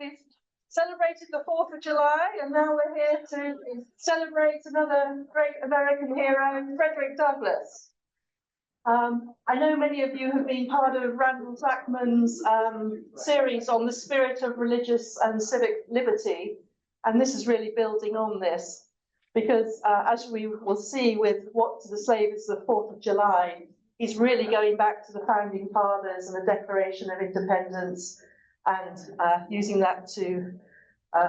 we've celebrated the 4th of July, and now we're here to celebrate another great American hero, Frederick Douglass. I know many of you have been part of Randall Zachman's series on the spirit of religious and civic liberty, and this is really building on this, because as we will see with What to the Slave is the 4th of July, he's really going back to the founding fathers and the Declaration of Independence, and using that to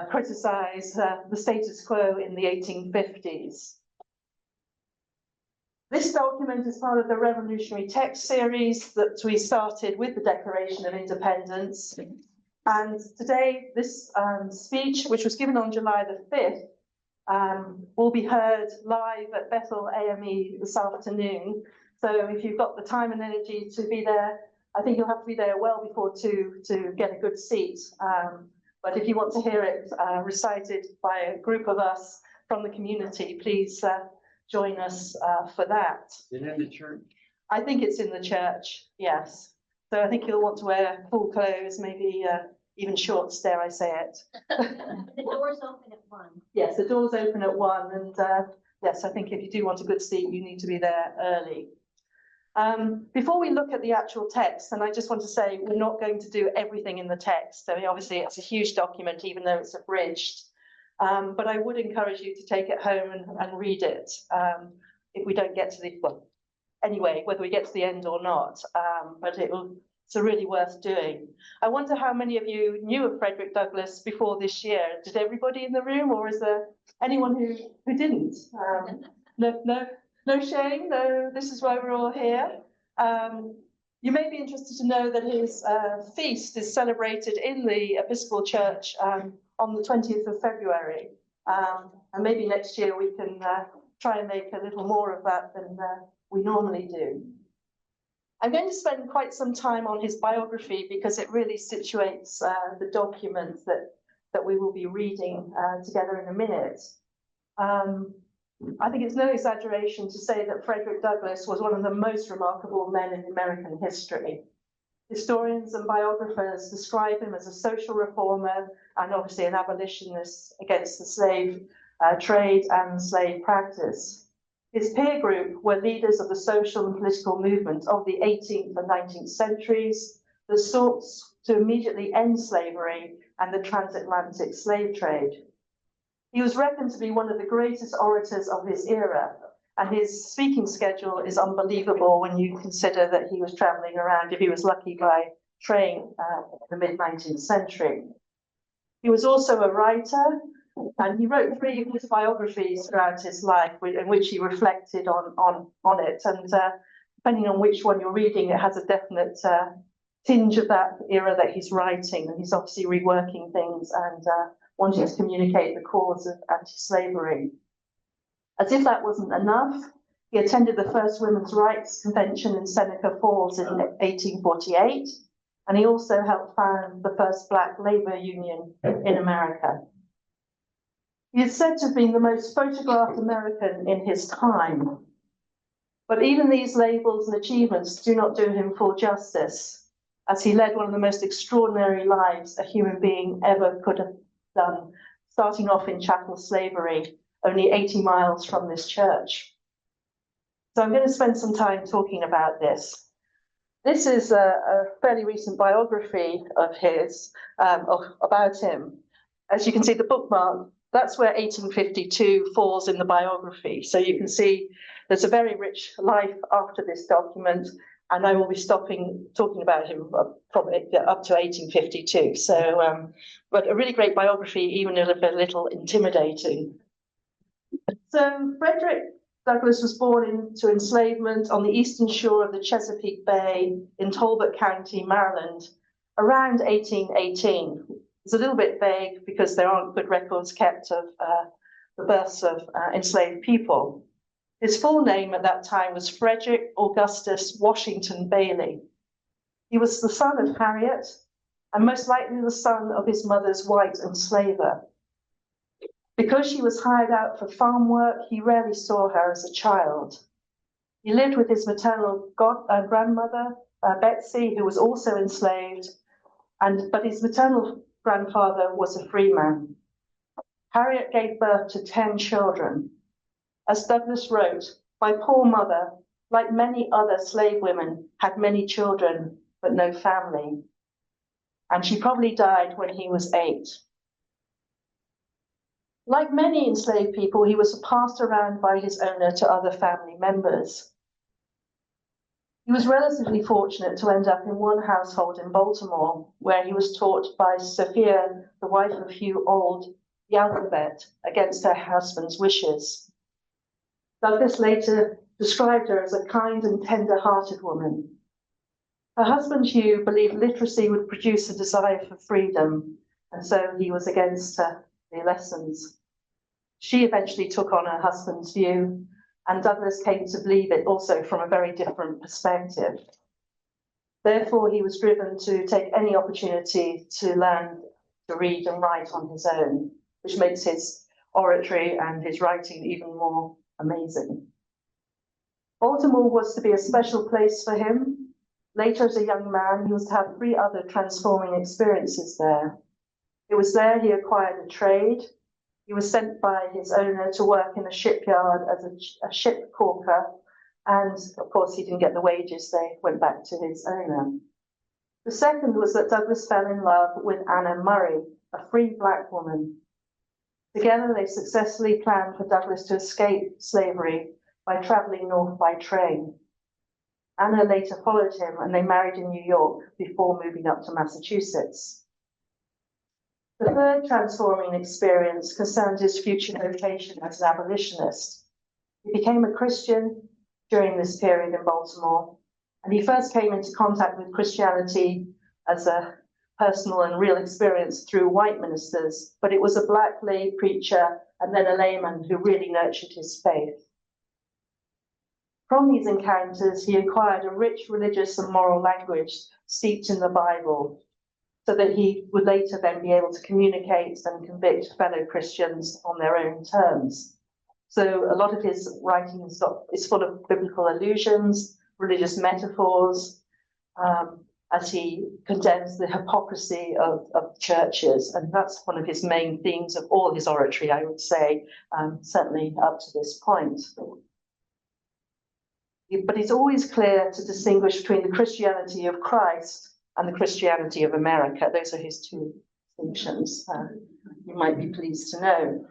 criticize the status quo in the 1850s. This document is part of the Revolutionary Text series that we started with the Declaration of Independence. And today, this speech, which was given on July the 5th, will be heard live at Bethel AME this afternoon. So if you've got the time and energy to be there, I think you'll have to be there well before 2 to get a good seat. But if you want to hear it recited by a group of us from the community, please join us for that. Is it in the church? I think it's in the church, yes. So I think you'll want to wear full clothes, maybe even shorts, dare I say it. The doors open at 1. Yes, the doors open at 1, and yes, I think if you do want a good seat, you need to be there early. Before we look at the actual text, and I just want to say we're not going to do everything in the text. I mean, obviously it's a huge document, even though it's abridged. But I would encourage you to take it home and read it if we don't get to the, well, anyway, whether we get to the end or not, but it's really worth doing. I wonder how many of you knew of Frederick Douglass before this year. Did everybody in the room, or is there anyone who didn't? No shame, no, this is why we're all here. You may be interested to know that his feast is celebrated in the Episcopal Church on the 20th of February. And maybe next year we can try and make a little more of that than we normally do. I'm going to spend quite some time on his biography because it really situates the document that we will be reading together in a minute. I think it's no exaggeration to say that Frederick Douglass was one of the most remarkable men in American history. Historians and biographers describe him as a social reformer and obviously an abolitionist against the slave trade and slave practice. His peer group were leaders of the social and political movement of the 18th and 19th centuries that sought to immediately end slavery and the transatlantic slave trade. He was reckoned to be one of the greatest orators of his era, and his speaking schedule is unbelievable when you consider that he was traveling around, if he was lucky, by train in the mid-19th century. He was also a writer, and he wrote 3 autobiographies throughout his life in which he reflected on it. And depending on which one you're reading, it has a definite tinge of that era that he's writing, and he's obviously reworking things and wanting to communicate the cause of anti-slavery. As if that wasn't enough, he attended the first Women's Rights Convention in Seneca Falls in 1848, and he also helped found the first Black labor union in America. He is said to have been the most photographed American in his time, but even these labels and achievements do not do him full justice, as he led one of the most extraordinary lives a human being ever could have done, starting off in chattel slavery, only 80 miles from this church. So I'm going to spend some time talking about this. This is a fairly recent biography of his, about him. As you can see, the bookmark, that's where 1852 falls in the biography. So you can see there's a very rich life after this document, and I will be talking about him probably up to 1852. So, but a really great biography, even a little intimidating. So Frederick Douglass was born into enslavement on the eastern shore of the Chesapeake Bay in Talbot County, Maryland, around 1818. It's a little bit vague because there aren't good records kept of the births of enslaved people. His full name at that time was Frederick Augustus Washington Bailey. He was the son of Harriet, and most likely the son of his mother's white enslaver. Because she was hired out for farm work, he rarely saw her as a child. He lived with his maternal grandmother, Betsy, who was also enslaved, but his maternal grandfather was a free man. Harriet gave birth to 10 children. As Douglas wrote, my poor mother, like many other slave women, had many children, but no family. And she probably died when he was 8. Like many enslaved people, he was passed around by his owner to other family members. He was relatively fortunate to end up in one household in Baltimore, where he was taught by Sophia, the wife of Hugh Auld, the alphabet against her husband's wishes. Douglas later described her as a kind and tender-hearted woman. Her husband, Hugh, believed literacy would produce a desire for freedom, and so he was against the lessons. She eventually took on her husband's view, and Douglas came to believe it also from a very different perspective. Therefore, he was driven to take any opportunity to learn to read and write on his own, which makes his oratory and his writing even more amazing. Baltimore was to be a special place for him. Later, as a young man, he was to have 3 other transforming experiences there. It was there he acquired a trade. He was sent by his owner to work in a shipyard as a ship caulker, and of course he didn't get the wages, they went back to his owner. The second was that Douglas fell in love with Anna Murray, a free black woman. Together they successfully planned for Douglas to escape slavery by traveling north by train. Anna later followed him and they married in New York before moving up to Massachusetts. The third transforming experience concerned his future vocation as an abolitionist. He became a Christian during this period in Baltimore, and he first came into contact with Christianity as a personal and real experience through white ministers, but it was a black lay preacher and then a layman who really nurtured his faith. From these encounters, he acquired a rich religious and moral language steeped in the Bible, so that he would later then be able to communicate and convict fellow Christians on their own terms. So a lot of his writing is full of biblical allusions, religious metaphors, as he condemns the hypocrisy of churches. And that's one of his main themes of all his oratory, I would say, certainly up to this point. But it's always clear to distinguish between the Christianity of Christ and the Christianity of America. Those are his 2 distinctions, you might be pleased to know.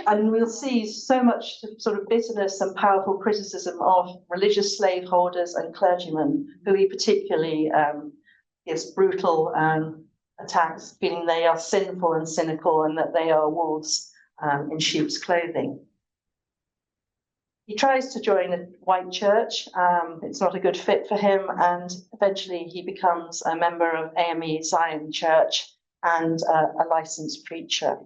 And we'll see so much sort of bitterness and powerful criticism of religious slaveholders and clergymen, who he particularly gives brutal attacks, feeling they are sinful and cynical and that they are wolves in sheep's clothing. He tries to join a white church. It's not a good fit for him, and eventually he becomes a member of AME Zion Church and a licensed preacher.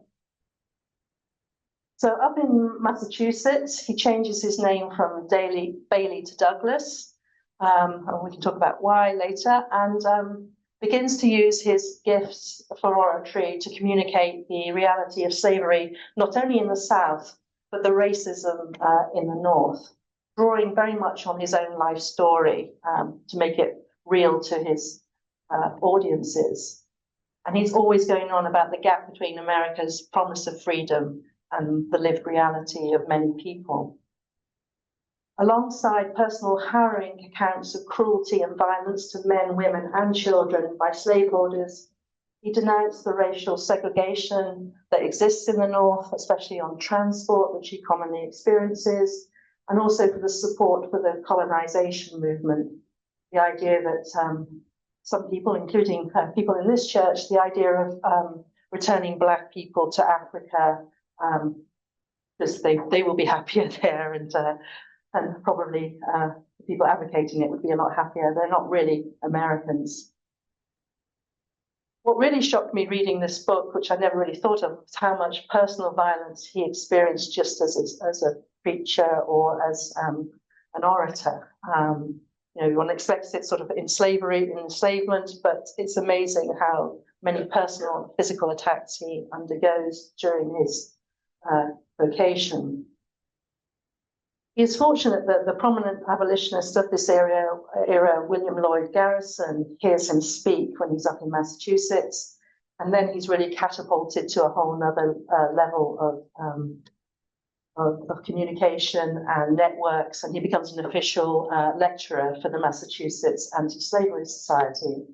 So up in Massachusetts, he changes his name from Bailey to Douglas, and we can talk about why later, and begins to use his gifts for oratory to communicate the reality of slavery, not only in the South, but the racism in the North, drawing very much on his own life story to make it real to his audiences. And he's always going on about the gap between America's promise of freedom and the lived reality of many people. Alongside personal harrowing accounts of cruelty and violence to men, women, and children by slaveholders, he denounced the racial segregation that exists in the North, especially on transport, which he commonly experiences, and also for the support for the colonization movement. The idea that some people, including people in this church, the idea of returning Black people to Africa, because they will be happier there, and probably people advocating it would be a lot happier. They're not really Americans. What really shocked me reading this book, which I never really thought of, was how much personal violence he experienced just as a preacher or as an orator. One expects it sort of in slavery, in enslavement, but it's amazing how many personal and physical attacks he undergoes during his vocation. He is fortunate that the prominent abolitionist of this era, William Lloyd Garrison, hears him speak when he's up in Massachusetts, and then he's really catapulted to a whole other level of communication and networks, and he becomes an official lecturer for the Massachusetts Anti-Slavery Society.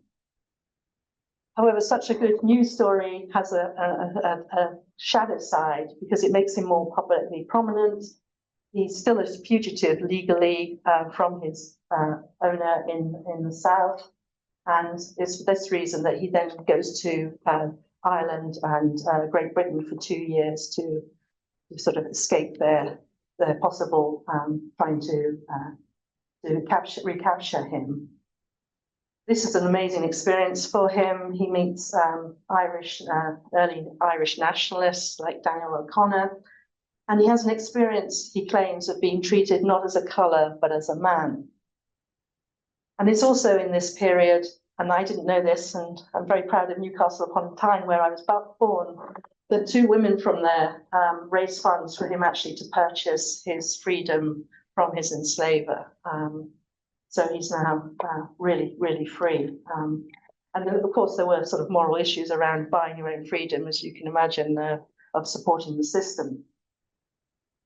However, such a good news story has a shadow side because it makes him more publicly prominent. He's still a fugitive legally from his owner in the South. And it's for this reason that he then goes to Ireland and Great Britain for 2 years to sort of escape their possible trying to recapture him. This is an amazing experience for him. He meets early Irish nationalists like Daniel O'Connor, and he has an experience, he claims, of being treated not as a colour, but as a man. And it's also in this period, and I didn't know this, and I'm very proud of Newcastle upon Tyne, where I was born, that 2 women from there raised funds for him actually to purchase his freedom from his enslaver. So he's now really, really free. And then, of course, there were sort of moral issues around buying your own freedom, as you can imagine, of supporting the system.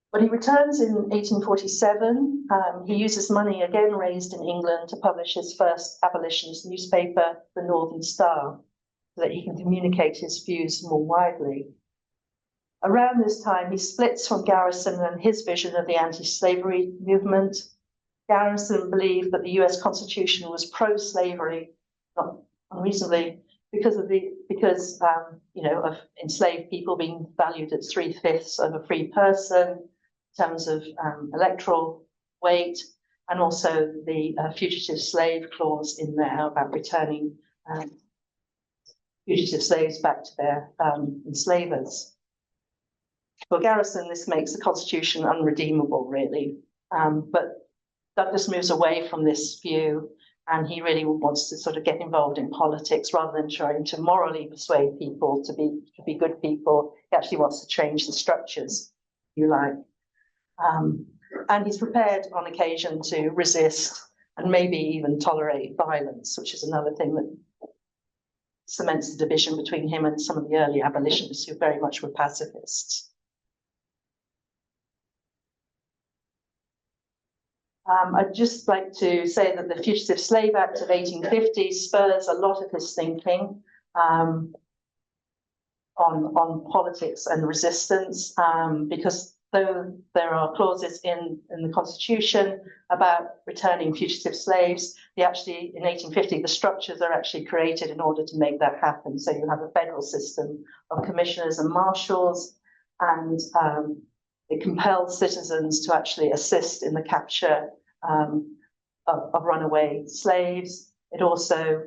When he returns in 1847, he uses money again raised in England to publish his first abolitionist newspaper, the Northern Star, so that he can communicate his views more widely. Around this time, he splits from Garrison and his vision of the anti-slavery movement. Garrison believed that the US Constitution was pro-slavery, not unreasonably, because of of enslaved people being valued at 3/5 of a free person in terms of electoral weight, and also the fugitive slave clause in there about returning fugitive slaves back to their enslavers. For Garrison, this makes the Constitution unredeemable, really. But Douglas moves away from this view, and he really wants to sort of get involved in politics rather than trying to morally persuade people to be good people. He actually wants to change the structures, if you like. And he's prepared on occasion to resist and maybe even tolerate violence, which is another thing that cements the division between him and some of the early abolitionists who very much were pacifists. I'd just like to say that the Fugitive Slave Act of 1850 spurs a lot of his thinking on politics and resistance, because though there are clauses in the Constitution about returning fugitive slaves, in 1850, the structures are actually created in order to make that happen. So you have a federal system of commissioners and marshals, and it compels citizens to actually assist in the capture of runaway slaves. It also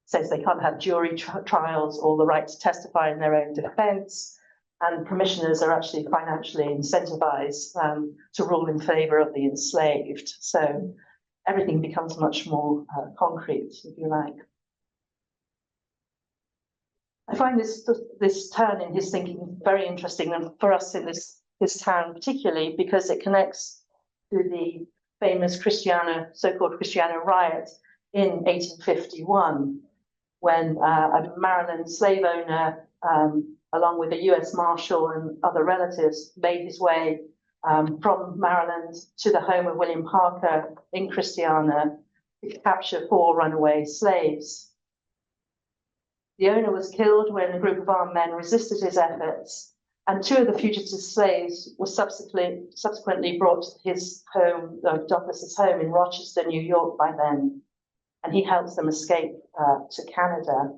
says they can't have jury trials or the right to testify in their own defense. And commissioners are actually financially incentivized to rule in favor of the enslaved. So everything becomes much more concrete, if you like. I find this turn in his thinking very interesting, and for us in this town particularly, because it connects to the famous so-called Christiana riot in 1851, when a Maryland slave owner, along with a US Marshal and other relatives, made his way from Maryland to the home of William Parker in Christiana to capture 4 runaway slaves. The owner was killed when a group of armed men resisted his efforts, and 2 of the fugitive slaves were subsequently brought to his home, Douglas's home in Rochester, New York by then, and he helps them escape to Canada.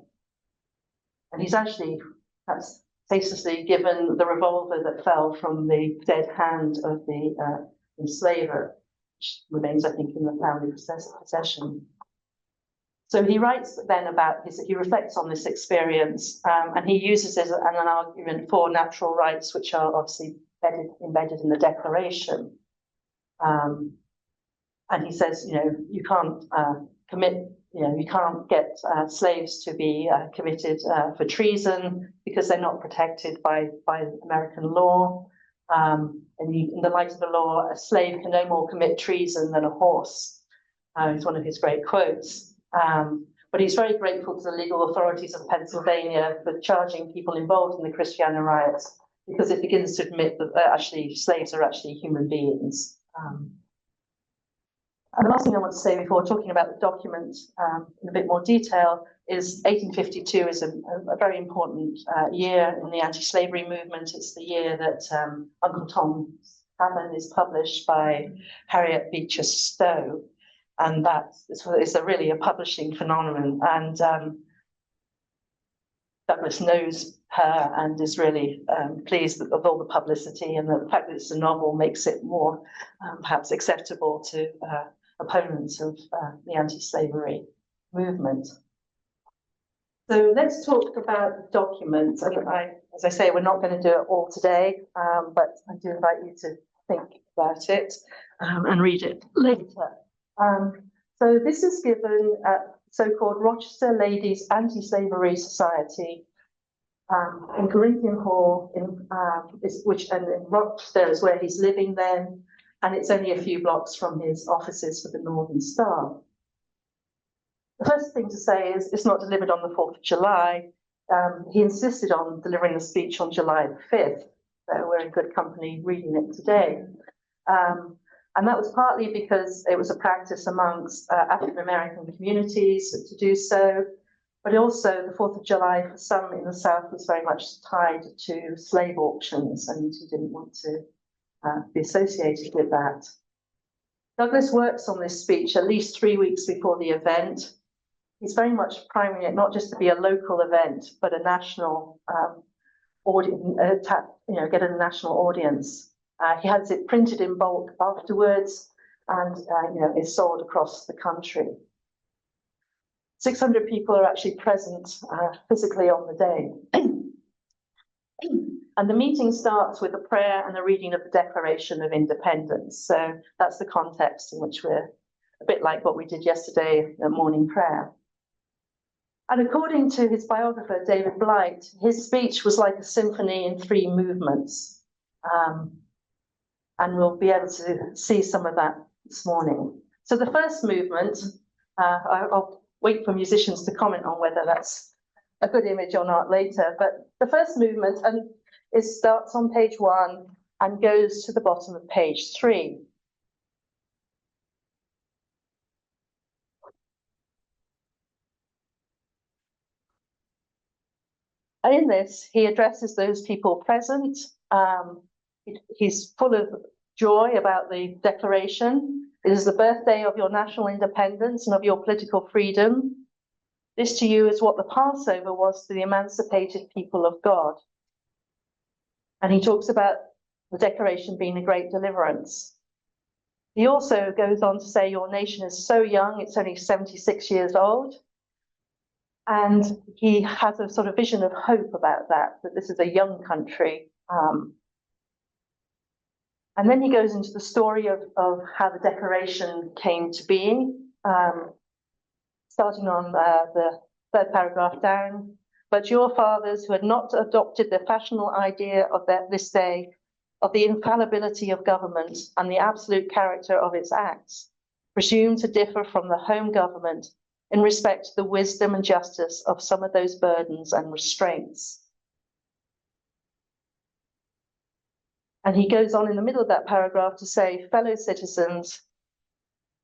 And he's actually facelessly given the revolver that fell from the dead hand of the enslaver, which remains, I think, in the family possession. So he writes then about he reflects on this experience, and he uses it as an argument for natural rights, which are obviously embedded in the Declaration. And he says, you can't you can't get slaves to be committed for treason because they're not protected by American law. In the light of the law, a slave can no more commit treason than a horse. It's one of his great quotes. But he's very grateful to the legal authorities of Pennsylvania for charging people involved in the Christiana riots, because it begins to admit that actually slaves are actually human beings. And the last thing I want to say before talking about the document in a bit more detail is 1852 is a very important year in the anti-slavery movement. It's the year that Uncle Tom's Cabin is published by Harriet Beecher Stowe. And that is really a publishing phenomenon. And Douglas knows her and is really pleased with all the publicity, and the fact that it's a novel makes it more perhaps acceptable to opponents of the anti-slavery movement. So let's talk about the document. And as I say, we're not going to do it all today, but I do invite you to think about it and read it later. So this is given at so-called Rochester Ladies Anti-Slavery Society in Corinthian Hall, in Rochester is where he's living then, and it's only a few blocks from his offices for the Northern Star. The first thing to say is it's not delivered on the 4th of July. He insisted on delivering the speech on July the 5th, so we're in good company reading it today. And that was partly because it was a practice amongst African-American communities to do so, but also the 4th of July for some in the South was very much tied to slave auctions, and he didn't want to be associated with that. Douglas works on this speech at least 3 weeks before the event. He's very much priming it not just to be a local event, but a national audience, get a national audience. He has it printed in bulk afterwards, and is sold across the country. 600 people are actually present physically on the day. And the meeting starts with a prayer and a reading of the Declaration of Independence. So that's the context in which we're a bit like what we did yesterday, the morning prayer. And according to his biographer, David Blight, his speech was like a symphony in 3 movements. And we'll be able to see some of that this morning. So the first movement, I'll wait for musicians to comment on whether that's a good image or not later, but the first movement starts on page 1 and goes to the bottom of page 3. And in this, he addresses those people present. He's full of joy about the Declaration. It is the birthday of your national independence and of your political freedom. This to you is what the Passover was to the emancipated people of God. And he talks about the Declaration being a great deliverance. He also goes on to say your nation is so young, it's only 76 years old. And he has a sort of vision of hope about that this is a young country. And then he goes into the story of how the Declaration came to being, starting on the 3rd paragraph down. But your fathers, who had not adopted the fashionable idea of this day, of the infallibility of government and the absolute character of its acts, presume to differ from the home government in respect to the wisdom and justice of some of those burdens and restraints. And he goes on in the middle of that paragraph to say, fellow citizens,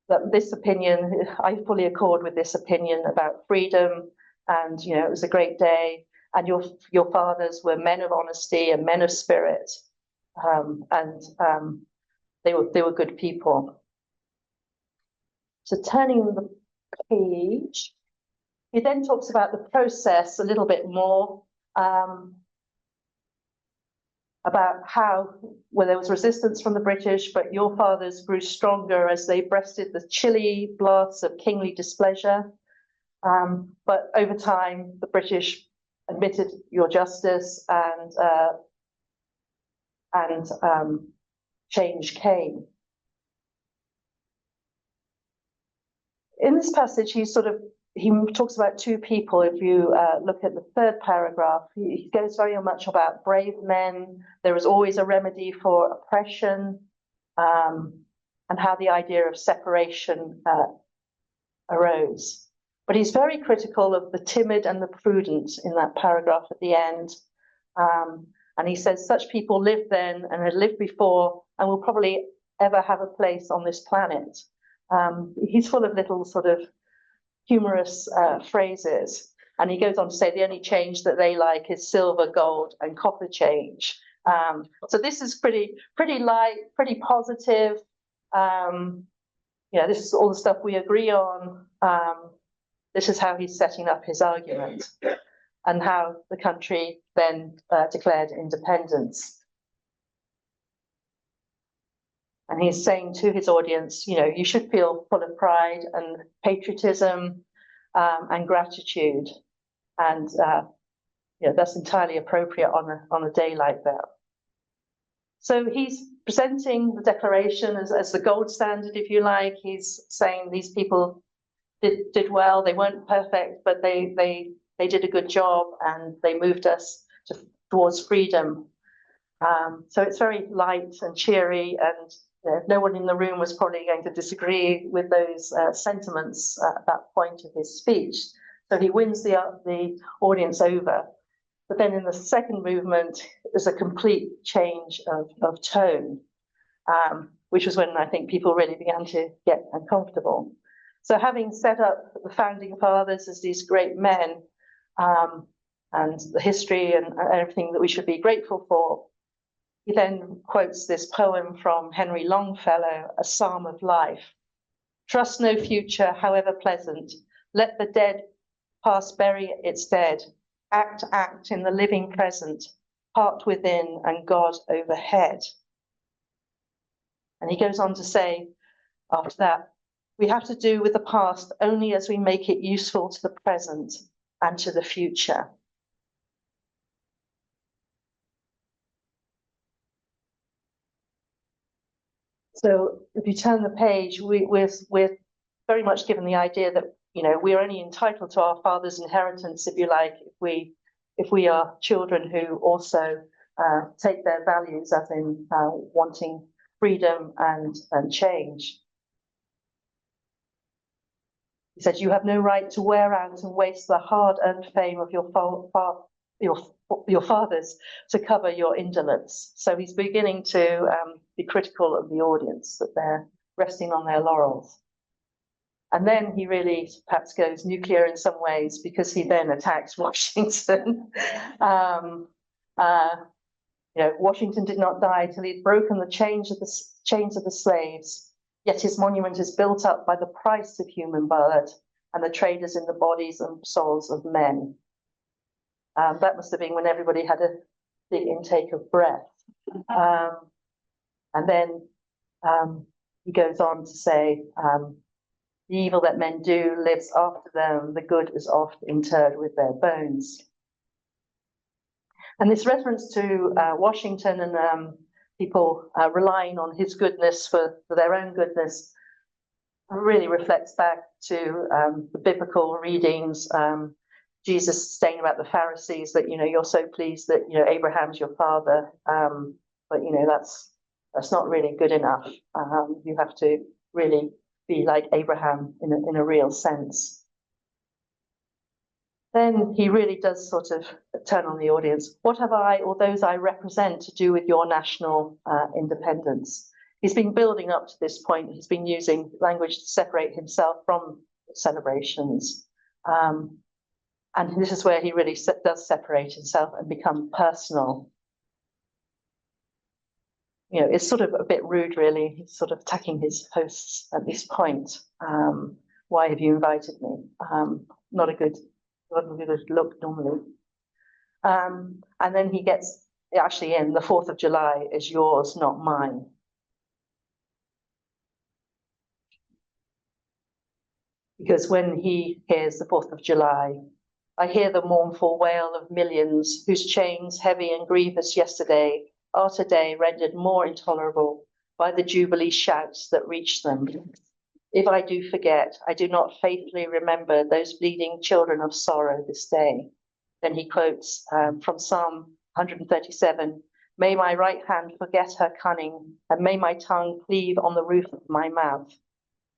that this opinion, I fully accord with this opinion about freedom, and it was a great day, and your fathers were men of honesty and men of spirit, and they were good people. So turning the page, he then talks about the process a little bit more, about how, there was resistance from the British, but your fathers grew stronger as they breasted the chilly blasts of kingly displeasure. But over time, the British admitted your justice, and change came. In this passage, he's sort of he talks about two people. If you look at the third paragraph, he goes very much about brave men. There is always a remedy for oppression, and how the idea of separation arose. But he's very critical of the timid and the prudent in that paragraph at the end. And he says such people lived then and had lived before and will probably ever have a place on this planet. He's full of little sort of humorous phrases. And he goes on to say the only change that they like is silver, gold, and copper change. So this is pretty light, pretty positive. This is all the stuff we agree on. This is how he's setting up his argument and how the country then declared independence. And he's saying to his audience, you should feel full of pride and patriotism and gratitude. And that's entirely appropriate on a day like that. So he's presenting the Declaration as the gold standard, if you like. He's saying these people did well. They weren't perfect, but they did a good job, and they moved us towards freedom. So it's very light and cheery, and no one in the room was probably going to disagree with those sentiments at that point of his speech. So he wins the audience over. But then in the second movement, there's a complete change of tone, which was when I think people really began to get uncomfortable. So having set up the founding fathers as these great men, and the history and everything that we should be grateful for, he then quotes this poem from Henry Longfellow, A Psalm of Life. Trust no future, however pleasant. Let the dead past bury its dead. Act in the living present. Heart within and God overhead. And he goes on to say, after that, we have to do with the past only as we make it useful to the present and to the future. So if you turn the page, we're very much given the idea that we're only entitled to our father's inheritance, if you like, if we are children who also take their values as in wanting freedom and change. He says, you have no right to wear out and waste the hard-earned fame of your fathers to cover your indolence. So he's beginning to be critical of the audience, that they're resting on their laurels. And then he really perhaps goes nuclear in some ways, because he then attacks Washington. Washington did not die till he'd broken the chains of the slaves. Yet his monument is built up by the price of human blood and the traders in the bodies and souls of men. That must have been when everybody had a big intake of breath. And then he goes on to say, the evil that men do lives after them, the good is oft interred with their bones. And this reference to Washington and people relying on his goodness for their own goodness really reflects back to the biblical readings. Jesus saying about the Pharisees that, you're so pleased that, Abraham's your father, but, that's not really good enough. You have to really be like Abraham in a real sense. Then he really does sort of turn on the audience. What have I, or those I represent, to do with your national independence? He's been building up to this point. He's been using language to separate himself from celebrations. And this is where he really does separate himself and become personal. It's sort of a bit rude, really. He's sort of attacking his hosts at this point. Why have you invited me? Not a good look normally. And then he gets actually in, the 4th of July is yours, not mine. Because when he hears the 4th of July, I hear the mournful wail of millions whose chains, heavy and grievous yesterday, are today rendered more intolerable by the Jubilee shouts that reach them. If I do forget, I do not faithfully remember those bleeding children of sorrow this day. Then he quotes from Psalm 137, may my right hand forget her cunning, and may my tongue cleave on the roof of my mouth.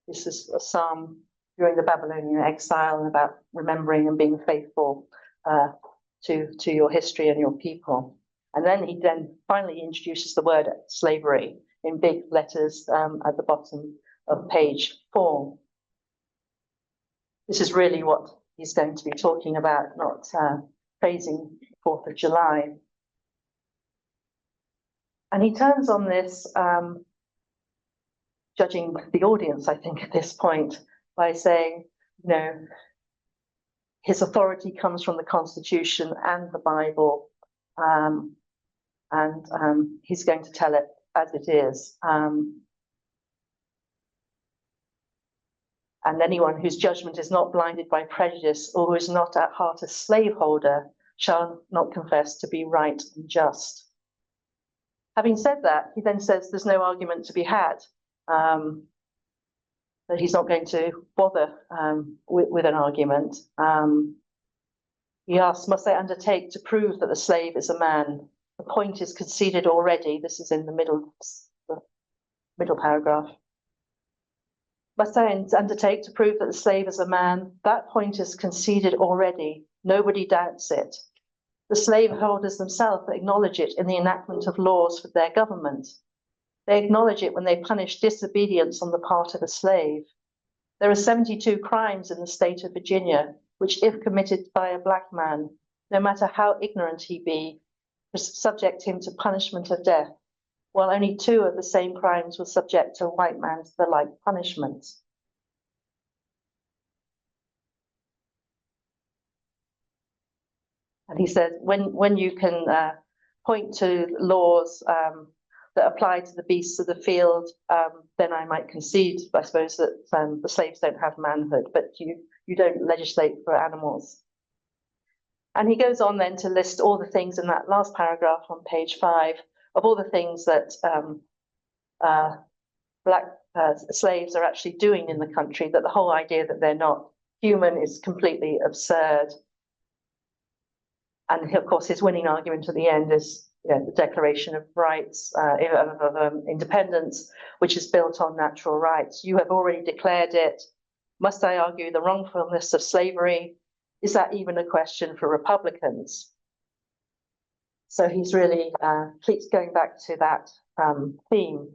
This is a psalm during the Babylonian exile about remembering and being faithful to your history and your people. And then he finally introduces the word slavery in big letters at the bottom of page 4. This is really what he's going to be talking about, not praising 4th of July. And he turns on this, judging the audience, I think, at this point, by saying, you know, his authority comes from the Constitution and the Bible, and he's going to tell it as it is. And anyone whose judgment is not blinded by prejudice or who is not at heart a slaveholder shall not confess to be right and just. Having said that, he then says there's no argument to be had, that he's not going to bother with an argument. He asks, must I undertake to prove that the slave is a man? The point is conceded already. This is in the middle paragraph. Must I undertake to prove that the slave is a man? That point is conceded already. Nobody doubts it. The slaveholders themselves acknowledge it in the enactment of laws for their government. They acknowledge it when they punish disobedience on the part of a slave. There are 72 crimes in the state of Virginia, which, if committed by a black man, no matter how ignorant he be, subject him to punishment of death, while only 2 of the same crimes will subject a white man to the like punishment. And he says, when you can point to laws that apply to the beasts of the field, then I might concede, I suppose, that the slaves don't have manhood, but you don't legislate for animals. And he goes on then to list all the things in that last paragraph on page 5 of all the things that black slaves are actually doing in the country, that the whole idea that they're not human is completely absurd. And of course, his winning argument at the end is, you know, the Declaration of Rights, of Independence, which is built on natural rights. You have already declared it. Must I argue the wrongfulness of slavery? Is that even a question for Republicans? So he's really keeps going back to that theme.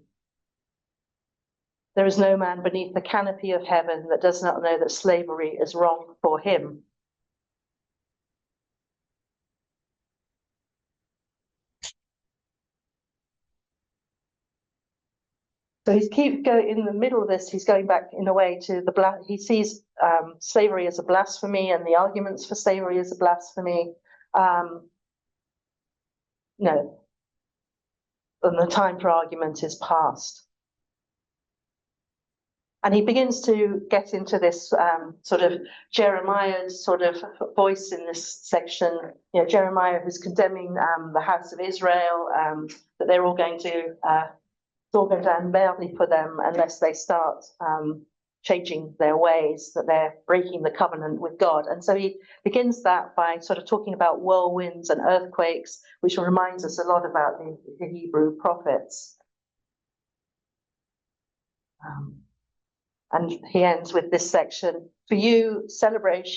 There is no man beneath the canopy of heaven that does not know that slavery is wrong for him. So he's in the middle of this, he's going back in a way to he sees slavery as a blasphemy and the arguments for slavery as a blasphemy. No, and the time for argument is past. And he begins to get into this sort of Jeremiah's sort of voice in this section. You know, Jeremiah who's condemning the house of Israel, that they're all going to it's all going to end badly for them unless they start changing their ways, that they're breaking the covenant with God. And so he begins that by sort of talking about whirlwinds and earthquakes, which reminds us a lot about the Hebrew prophets. And he ends with this section: for you,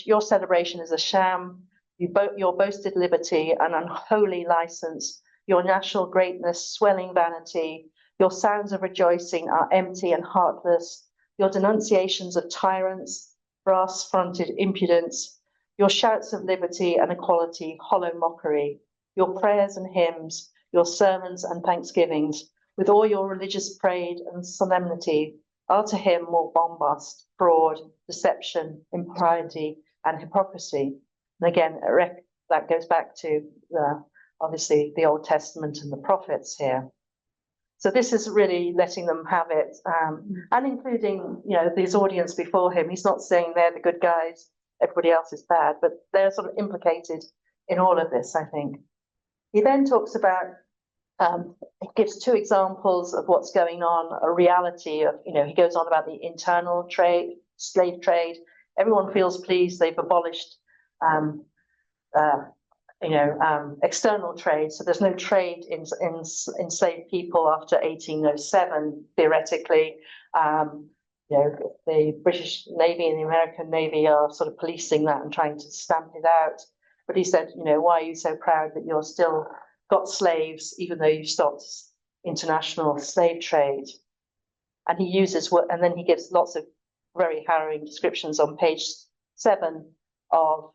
your celebration is a sham, your boasted liberty, an unholy license, your national greatness, swelling vanity. Your sounds of rejoicing are empty and heartless. Your denunciations of tyrants, brass-fronted impudence. Your shouts of liberty and equality, hollow mockery. Your prayers and hymns, your sermons and thanksgivings, with all your religious parade and solemnity, are to him more bombast, fraud, deception, impiety, and hypocrisy. And again, that goes back to obviously the Old Testament and the prophets here. So this is really letting them have it, and including, you know, his audience before him. He's not saying they're the good guys, everybody else is bad, but they're sort of implicated in all of this, I think. He then talks about He gives two examples of what's going on, a reality of, he goes on about the internal trade, slave trade. Everyone feels pleased they've abolished, external trade. So there's no trade in enslaved people after 1807, theoretically. The British Navy and the American Navy are sort of policing that and trying to stamp it out. But he said, why are you so proud that you're still got slaves, even though you've stopped international slave trade? And he uses and then he gives lots of very harrowing descriptions on page 7 of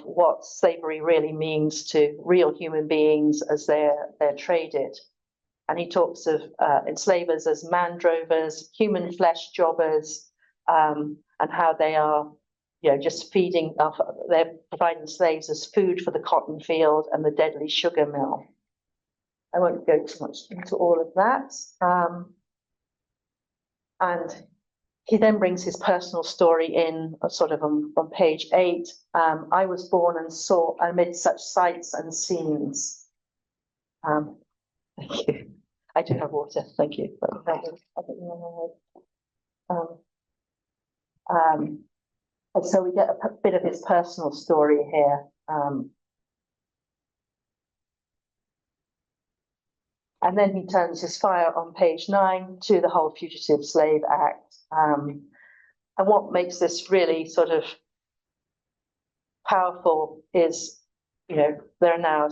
what slavery really means to real human beings as they're traded. And he talks of enslavers as man drovers, human flesh jobbers, and how they are, just feeding off, they're providing slaves as food for the cotton field and the deadly sugar mill. I won't go too much into all of that. And he then brings his personal story in, sort of on page 8. I was born and saw amid such sights and scenes. Thank you. I do have water. Thank you. And so we get a bit of his personal story here. And then he turns his fire on page 9 to the whole Fugitive Slave Act. And what makes this really sort of powerful is, there are now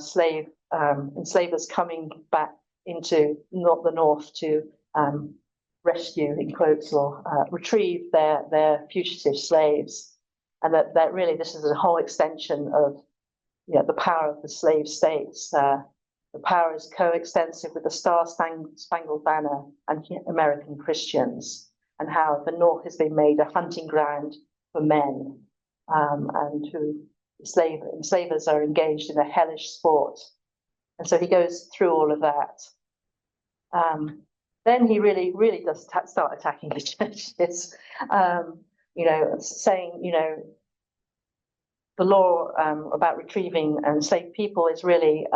enslavers coming back into the North to rescue, in quotes, or retrieve their fugitive slaves. And that really, this is a whole extension of the power of the slave states. The power is coextensive with the Star-Spangled Banner and American Christians, and how the North has been made a hunting ground for men, and who enslavers are engaged in a hellish sport. And so he goes through all of that. Then he really, really does start attacking the churches, saying, the law about retrieving enslaved people is really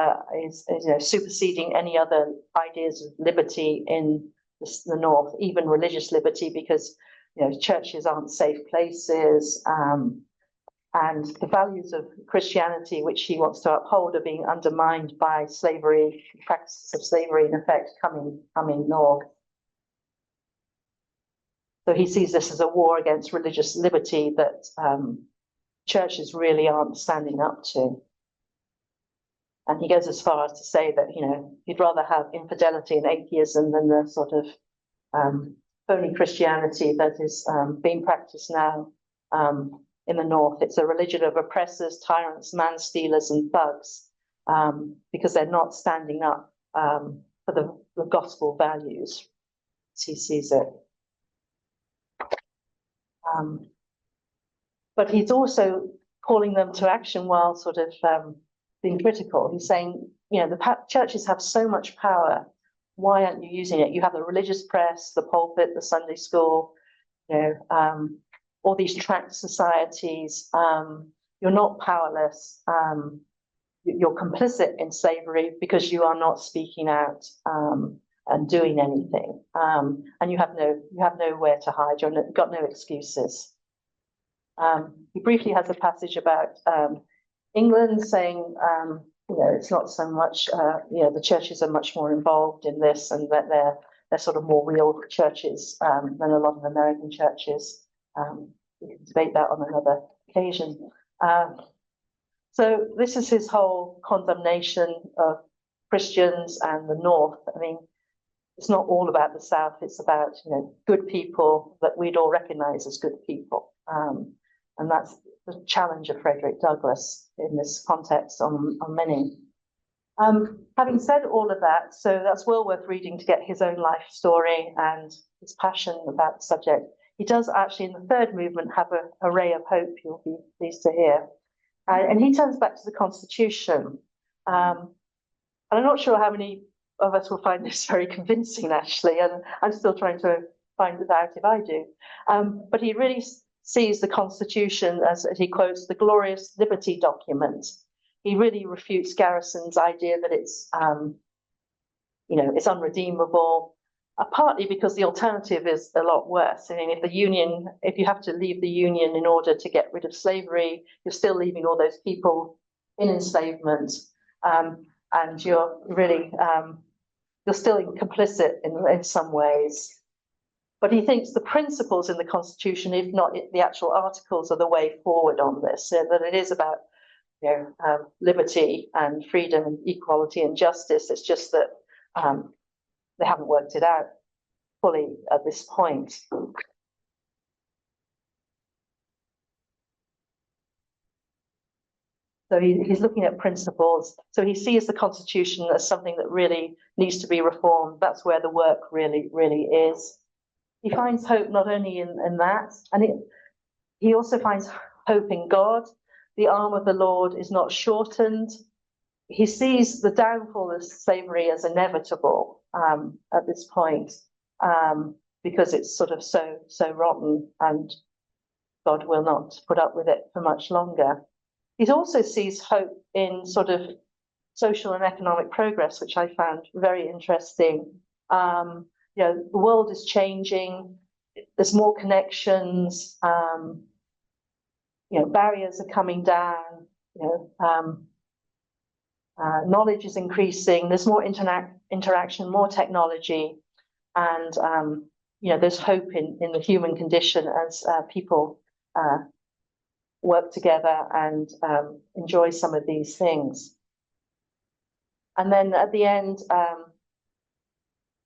superseding any other ideas of liberty in the North, even religious liberty, because churches aren't safe places, and the values of Christianity, which he wants to uphold, are being undermined by slavery, practices of slavery, in effect, coming north. So he sees this as a war against religious liberty that churches really aren't standing up to. And he goes as far as to say that, he'd rather have infidelity and atheism than the sort of phony Christianity that is being practiced now in the North. It's a religion of oppressors, tyrants, man-stealers, and thugs, because they're not standing up for the gospel values, as he sees it. But he's also calling them to action while sort of being critical. He's saying, the churches have so much power. Why aren't you using it? You have the religious press, the pulpit, the Sunday school, all these tract societies. You're not powerless. You're complicit in slavery because you are not speaking out and doing anything. And you have nowhere to hide. You've got no excuses. He briefly has a passage about England saying, it's not so much, the churches are much more involved in this, and that they're sort of more real churches than a lot of American churches. We can debate that on another occasion. So this is his whole condemnation of Christians and the North. I mean, it's not all about the South. It's about, good people that we'd all recognize as good people. And that's the challenge of Frederick Douglass in this context on many. Having said all of that, so that's well worth reading to get his own life story and his passion about the subject. He does actually, in the third movement, have a ray of hope, you'll be pleased to hear. And he turns back to the Constitution. And I'm not sure how many of us will find this very convincing, actually, and I'm still trying to find it out if I do. But he really sees the Constitution as he quotes, the glorious liberty document. He really refutes Garrison's idea that it's it's unredeemable. Partly because the alternative is a lot worse. I mean, if you have to leave the Union in order to get rid of slavery, you're still leaving all those people in enslavement, and you're really you're still complicit in some ways. But he thinks the principles in the Constitution, if not the actual articles, are the way forward on this. So that it is about liberty and freedom and equality and justice. It's just that they haven't worked it out fully at this point. So he's looking at principles. So he sees the Constitution as something that really needs to be reformed. That's where the work really is. He finds hope not only in that, and he also finds hope in God. The arm of the Lord is not shortened. He sees the downfall of slavery as inevitable at this point, because it's sort of so rotten, and God will not put up with it for much longer. He also sees hope in sort of social and economic progress, which I found very interesting. The world is changing. There's more connections. Barriers are coming down. Knowledge is increasing. There's more interaction, more technology, and there's hope in the human condition as people work together and enjoy some of these things. And then at the end,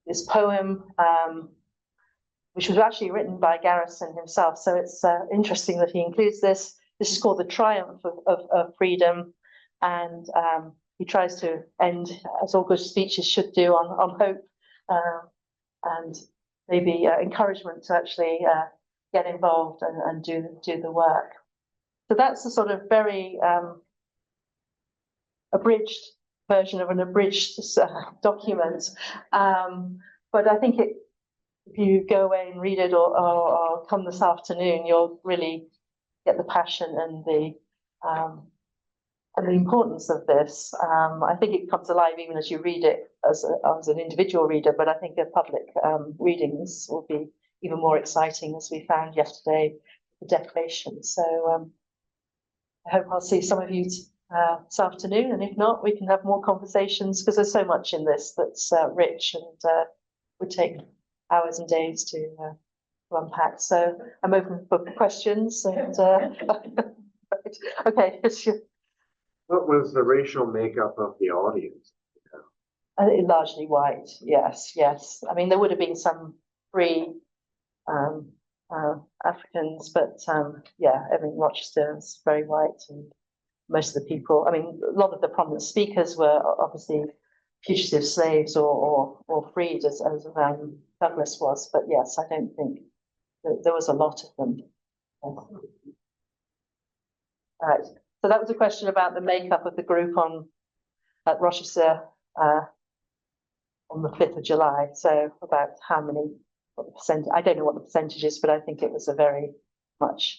this poem, which was actually written by Garrison himself. So it's interesting that he includes this. This is called The Triumph of Freedom. And he tries to end, as all good speeches should do, on hope and maybe encouragement to actually get involved and do the work. So that's a sort of very abridged version of an abridged document. But I think if you go away and read it or come this afternoon, you'll really get the passion and the importance of this. I think it comes alive even as you read it as an individual reader, but I think a public readings will be even more exciting, as we found yesterday, the Declaration. So I hope I'll see some of you this afternoon, and if not, we can have more conversations, because there's so much in this that's rich and would take hours and days to unpack. So I'm open for questions. And okay. What was the racial makeup of the audience? Largely white. Yes. I mean, there would have been some free Africans, but Rochester is very white, and most of the people, I mean, a lot of the prominent speakers were obviously fugitive slaves or freed, as Douglas was. But yes, I don't think there was a lot of them. All right. So that was a question about the makeup of the group at Rochester on the 5th of July. So about how many, what the percent, I don't know what the percentage is, but I think it was a very much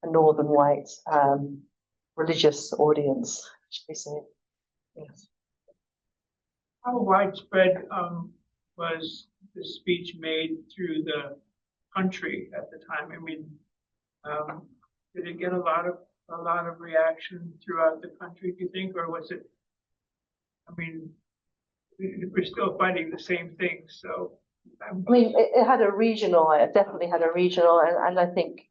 a northern white religious audience, should we say. Yes. How widespread was the speech made through the country at the time? I mean, did it get a lot of reaction throughout the country, do you think, or was it? I mean, we're still fighting the same thing, so. I mean, it definitely had a regional, and I think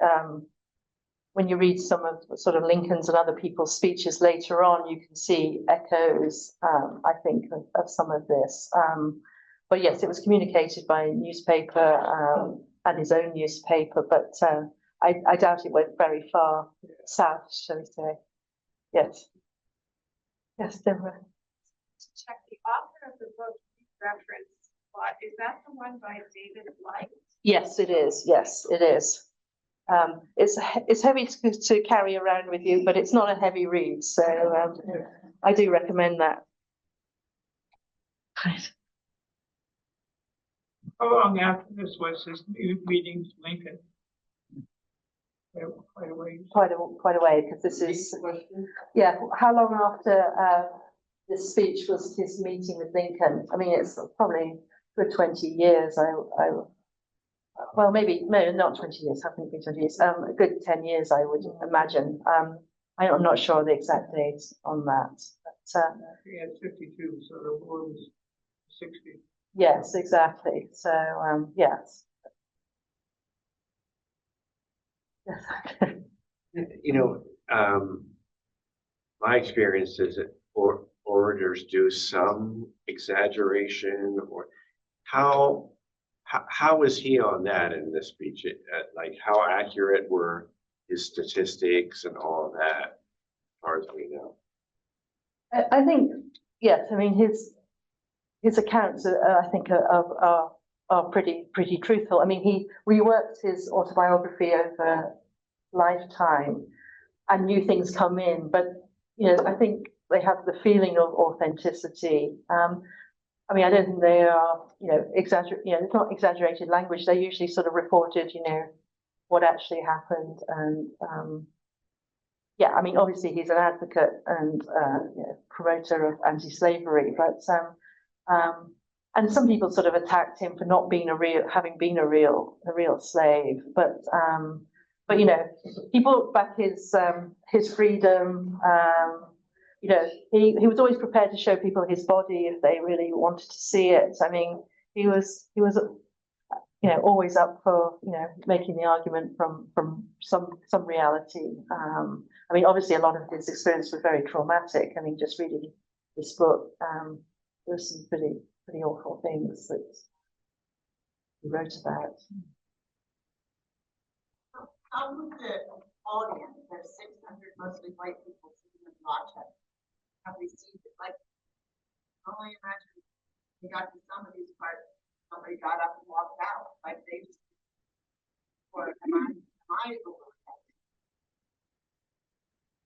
when you read some of sort of Lincoln's and other people's speeches later on, you can see echoes, I think, of some of this. But yes, it was communicated by newspaper and his own newspaper, but I doubt it went very far south, shall we say. Yes. Yes, Deborah. Check the author of the book reference. Is that the one by David Light? Yes, it is. Yes, it is. It's heavy to carry around with you, but it's not a heavy read, so I do recommend that. How long after this was his meeting with Lincoln? Quite a way. Quite a way, because this is how long after this speech was his meeting with Lincoln. I mean, it's probably for 20 years. Well, maybe no, not 20 years. How can it be 20 years? A good 10 years, I would imagine. I'm not sure the exact date on that. But, He had 52, so the war was 60. yes, exactly. So, yes. Yes. You know, my experience is that orators do some exaggeration, or how was he on that in this speech? Like, how accurate were his statistics and all of that, as far as we know? I think, yes, I mean, his accounts, I think, are pretty truthful. I mean, he reworked his autobiography over lifetime, and new things come in, but I think they have the feeling of authenticity. I mean, I don't think they are, it's not exaggerated language. They usually sort of reported, what actually happened. And yeah, I mean, obviously he's an advocate and promoter of anti-slavery, but and some people sort of attacked him for not being having been a real slave, but he brought back his freedom. He was always prepared to show people his body if they really wanted to see it. I mean, he was always up for making the argument from some reality. I mean, obviously a lot of his experience was very traumatic. I mean, just reading this book, there's some pretty awful things that he wrote about. How would the audience, there's 600 mostly white people sitting and watching, have received it? Like, only imagine we got to some of these parts, somebody got up and walked out. Like, they just, or am I overreacting?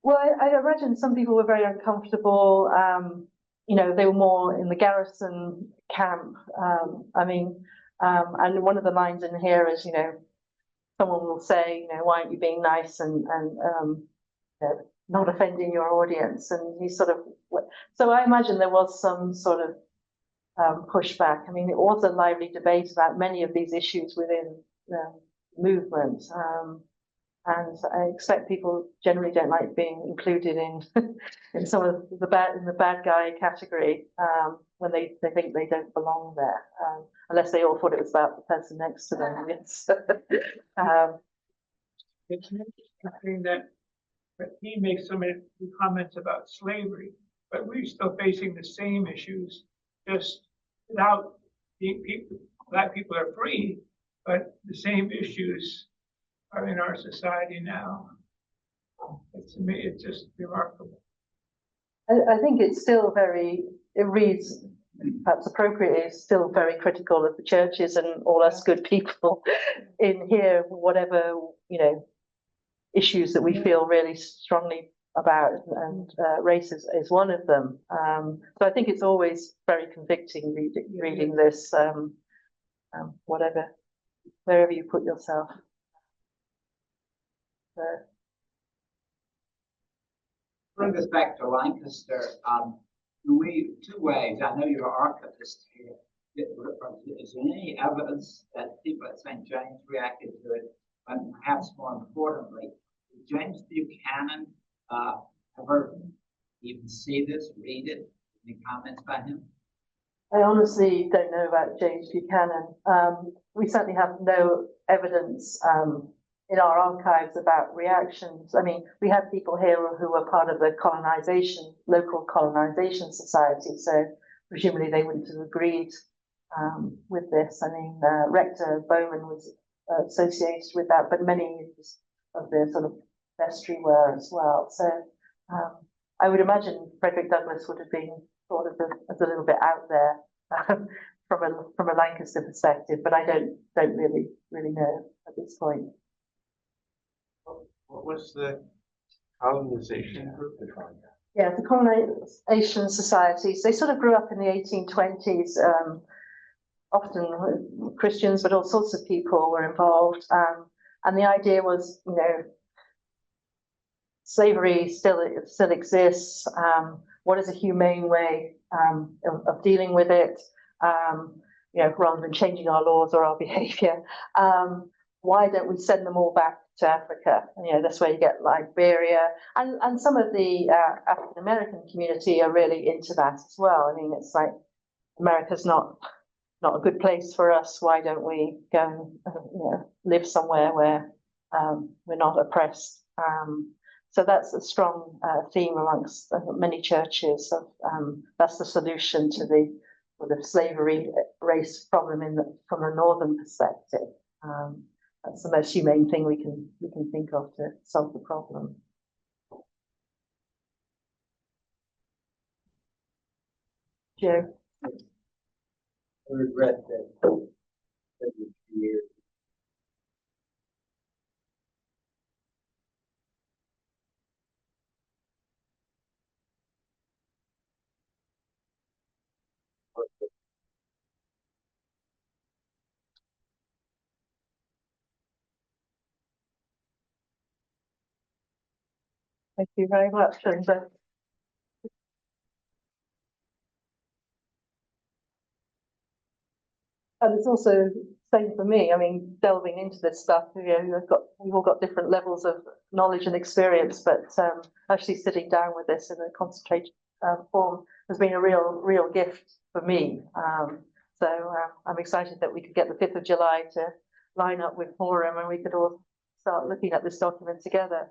Well, I imagine some people were very uncomfortable. They were more in the garrison camp. I mean, and one of the lines in here is, someone will say, why aren't you being nice and not offending your audience? And he sort of, so I imagine there was some sort of pushback. I mean, it was a lively debate about many of these issues within the movement. And I expect people generally don't like being included in some of the bad guy category when they think they don't belong there, unless they all thought it was about the person next to them. Yes. It's interesting that he makes so many comments about slavery, but we're still facing the same issues, just without being people. Black people are free, but the same issues are in our society now. It's just remarkable. I think it's still it reads perhaps appropriately, it's still very critical of the churches and all us good people in here, whatever, issues that we feel really strongly about, and race is one of them. So I think it's always very convicting reading this, wherever you put yourself. Bring us back to Lancaster. Two ways. I know you're an archivist here. Is there any evidence that people at St. James reacted to it? And perhaps more importantly, did James Buchanan ever even see this, read it? Any comments by him? I honestly don't know about James Buchanan. We certainly have no evidence in our archives about reactions. I mean, we had people here who were part of the local colonization society, so presumably they wouldn't have agreed with this. I mean, Rector Bowman was associated with that, but many of the sort of vestry were as well. So I would imagine Frederick Douglass would have been thought of as a little bit out there from a Lancaster perspective, but I don't really know at this point. What was the colonization group? Yeah, the colonization societies, they sort of grew up in the 1820s. Often Christians, but all sorts of people were involved. And the idea was, slavery still exists. what is a humane way of dealing with it, you know, rather than changing our laws or our behaviour. Why don't we send them all back to Africa? And, you know, that's where you get Liberia, and some of the African American community are really into that as well. I mean, it's like America's not a good place for us. Why don't we go and you know, live somewhere where we're not oppressed? So that's a strong theme amongst many churches. Of that's the solution to the slavery race problem from a northern perspective. That's the most humane thing we can think of to solve the problem. Joe. I regret that every year. Thank you very much. And it's also same for me. I mean, delving into this stuff, you know, we've all got different levels of knowledge and experience, but actually sitting down with this in a concentrated form has been a real gift for me. So I'm excited that we could get the 5th of July to line up with Forum and we could all start looking at this document together.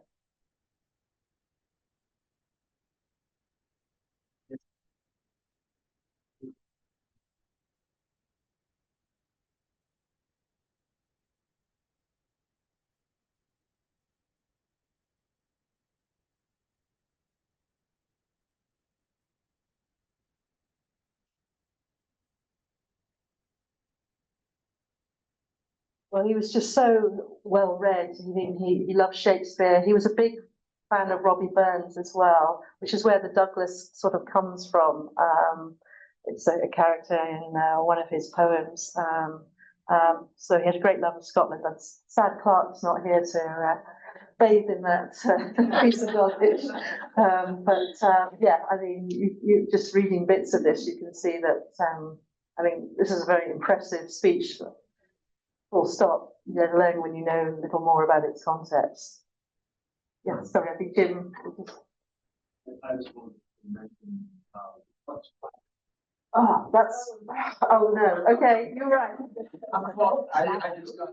Well, he was just so well read. I mean, he loved Shakespeare. He was a big fan of Robbie Burns as well, which is where the Douglas sort of comes from. It's a character in one of his poems. So he had a great love of Scotland. I'm sad Clark's not here to bathe in that piece of knowledge. Yeah, I mean, you just reading bits of this, you can see that. I mean, this is a very impressive speech. Full stop, let alone when you know a little more about its context. Yeah, sorry, I think Jim. I just wanted to mention, what's Oh, that's, oh no, okay, you're right. I just got.